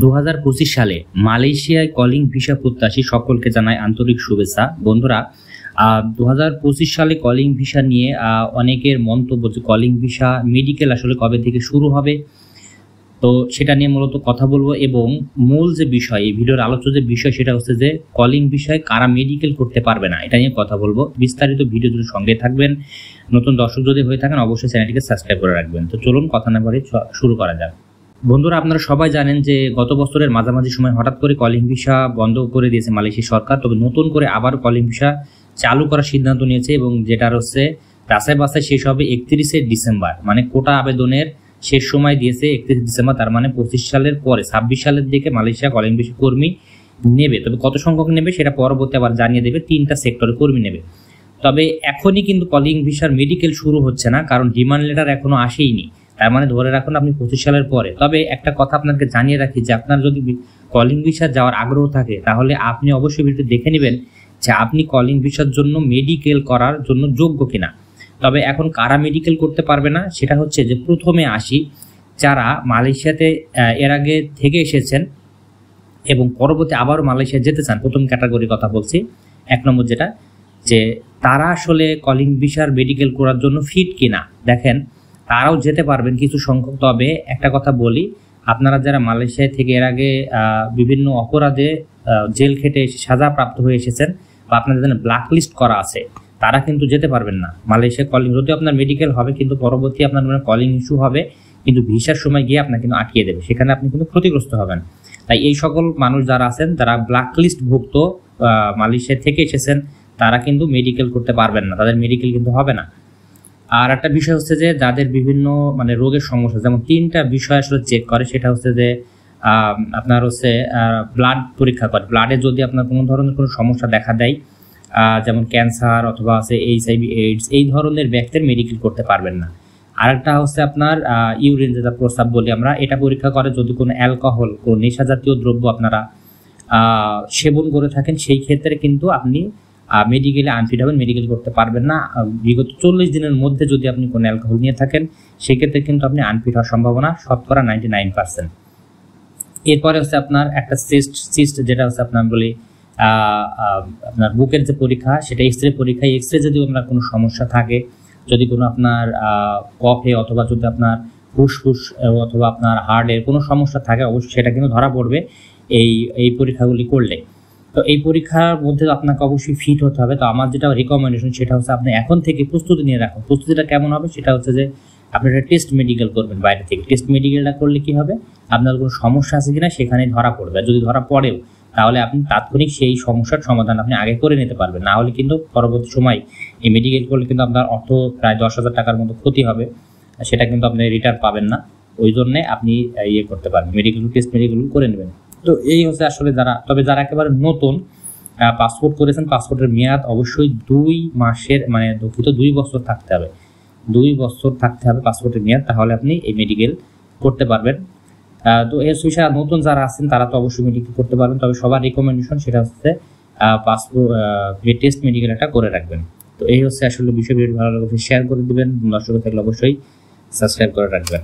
2025 সালে মালয়েশিয়ায় calling visa প্রত্যাশী সকলকে জানায় আন্তরিক শুভেচ্ছা। বন্ধুরা, 2025 সালে কলিং ভিসা নিয়ে অনেকের মন্তব্য যে কলিং ভিসা মেডিকেল আসলে কবে থেকে শুরু হবে, তো সেটা নিয়ে মূলত কথা বলবো। এবং মূল যে বিষয়, এই ভিডিওর আলোচ্য যে বিষয়, সেটা হচ্ছে যে কলিং ভিসায় কারা মেডিকেল করতে পারবে না, এটা নিয়ে কথা বলবো। বিস্তারিত ভিডিও যদি সঙ্গে থাকবেন, নতুন দর্শক যদি হয়ে থাকেন অবশ্যই চ্যানেলটিকে সাবস্ক্রাইব করে রাখবেন। তো চলুন কথা না বলে শুরু করা যাক। বন্ধুরা, আপনারা সবাই জানেন যে গত বছরের মাঝামাঝি সময় হঠাৎ করে কলিং ভিসা বন্ধ করে দিয়েছে মালয়েশিয়া সরকার। তবে নতুন করে আবার কলিং ভিসা চালু করার সিদ্ধান্ত নিয়েছে এবং যেটা হচ্ছে যাচাই বাছাই শেষ হবে 31শে ডিসেম্বর, মানে কোটা আবেদনের শেষ সময় দিয়েছে 31 ডিসেম্বর। তার মানে 25 সালের পরে 26 সালের দিকে মালয়েশিয়া কলিং ভিসা কর্মী নেবে। তবে কত সংখ্যক নেবে সেটা পরবর্তী আবার জানিয়ে দেবে। 3টা সেক্টরে কর্মী নেবে। তবে এখনই কিন্তু কলিং ভিসার মেডিকেল শুরু হচ্ছে না, কারণ ডিমান্ড লেটার এখনো আসেইনি। তার মানে ধরে রাখুন আপনি 25 সালের পরে। তবে একটা কথা আপনাকে জানিয়ে রাখি যে আপনার যদি কলিং ভিসা যাওয়ার আগ্রহ থাকে তাহলে আপনি অবশ্যই ভিডিও দেখে নেবেন যে আপনি কলিং ভিসার জন্য মেডিকেল করার জন্য যোগ্য কিনা। তবে এখন কারা মেডিকেল করতে পারবে না সেটা হচ্ছে যে প্রথমে আসি যারা মালয়েশিয়াতে এর আগে থেকে এসেছেন এবং পরবর্তী আবারও মালয়েশিয়া যেতে চান। প্রথম ক্যাটাগরির কথা বলছি। 1 নম্বর যেটা, যে তারা আসলে কলিং ভিসার মেডিকেল করার জন্য ফিট কিনা। দেখেন, তারাও যেতে পারবেন কিছু সংখ্যক। তবে একটা কথা বলি, আপনারা যারা মালয়েশিয়া থেকে এর আগে বিভিন্ন অপরাধে জেল খেটে সাজা প্রাপ্ত হয়ে এসেছেন বা আপনাদের জন্য ব্ল্যাক লিস্ট করা আছে, তারা কিন্তু যেতে পারবেন না মালয়েশিয়া কলিং। যদিও আপনার মেডিকেল হবে কিন্তু পরবর্তী আপনার কলিং ইস্যু হবে, কিন্তু ভিসার সময় গিয়ে আপনাকে কিন্তু আটকিয়ে দেবে, সেখানে আপনি কিন্তু ক্ষতিগ্রস্ত হবেন। তাই এই সকল মানুষ যারা আছেন, যারা ব্ল্যাক লিস্ট ভুক্ত মালয়েশিয়া থেকে এসেছেন, তারা কিন্তু মেডিকেল করতে পারবেন না, তাদের মেডিকেল কিন্তু হবে না। আর একটা বিষয় হচ্ছে যে যাদের বিভিন্ন রোগের সমস্যা, যেমন 3টা বিষয় আসলে চেক করে। সেটা হচ্ছে যে আপনার হচ্ছে ব্লাড পরীক্ষা করে। ব্লাডে যদি আপনার কোনো ধরনের কোনো সমস্যা দেখা দেয়, যেমন ক্যান্সার অথবা আছে HIV AIDS, এই ধরনের ব্যক্তির মেডিকেল করতে পারবেন না। আরেকটা হচ্ছে আপনার ইউরিন, যেটা প্রস্রাব বলি আমরা, এটা পরীক্ষা করে। যদি কোনো অ্যালকোহল, কোনো নেশা জাতীয় দ্রব্য আপনারা সেবন করে থাকেন, সেই ক্ষেত্রে কিন্তু আপনি মেডিকেলে আনফিট হবেন, মেডিকেল করতে পারবেন না। বিগত 40 দিনের মধ্যে যদি আপনি কোনো অ্যালকোহল নিয়ে থাকেন, সেক্ষেত্রে কিন্তু আপনি আনফিট হওয়ার সম্ভাবনা শতকরা 99%। এরপরে হচ্ছে আপনার একটা সিস্ট, যেটা হচ্ছে আপনার বলি আপনার বুকের যে পরীক্ষা, সেটা এক্সরে পরীক্ষা। এক্সরে যদি আপনার কোনো সমস্যা থাকে, যদি কোনো আপনার কফে অথবা যদি আপনার ফুসফুস অথবা আপনার হার্টের কোনো সমস্যা থাকে, অবশ্যই সেটা কিন্তু ধরা পড়বে এই পরীক্ষাগুলি করলে। তো এই পরীক্ষার মধ্যে আপনাকে অবশ্যই ফিট হতে হবে। তো আমার যেটা রিকমেন্ডেশন সেটা হচ্ছে আপনি এখন থেকে প্রস্তুতি নিয়ে রাখুন। প্রস্তুতিটা কেমন হবে সেটা হচ্ছে যে আপনি একটা টেস্ট মেডিকেল করবেন বাইরে থেকে। টেস্ট মেডিকেলটা করলে কি হবে, আপনার কোনো সমস্যা আছে কিনা সেখানে ধরা পড়বে। যদি ধরা পড়েও, তাহলে আপনি তাৎক্ষণিক সেই সমস্যার সমাধান আপনি আগে করে নিতে পারবেন। না হলে কিন্তু পরবর্তী সময় এই মেডিকেল করলে কিন্তু আপনার অর্থ প্রায় 10,000 টাকার মতো ক্ষতি হবে, সেটা কিন্তু আপনি রিটার্ন পাবেন না। ওই জন্যে আপনি করতে পারবেন, টেস্ট মেডিকেল করে নেবেন। তো এই হচ্ছে আসলে যারা একেবারে নতুন পাসপোর্ট করেছেন, পাসপোর্টের মেয়াদ অবশ্যই 2 মাসের, 2 বছর থাকতে হবে। 2 বছর থাকতে হবে পাসপোর্টের মেয়াদ, তাহলে আপনি এই মেডিকেল করতে পারবেন। তো এর বিষয়ে নতুন যারা আছেন তারা তো অবশ্যই মেডিকেল করতে পারবেন। তবে সবার রিকমেন্ডেশন সেটা হচ্ছে পাসপোর্ট টেস্ট মেডিকেল একটা করে রাখবেন। তো এই হচ্ছে আসলে বিষয়। ভালো লাগলে শেয়ার করে দিবেন, দর্শক থাকলে অবশ্যই সাবস্ক্রাইব করে রাখবেন।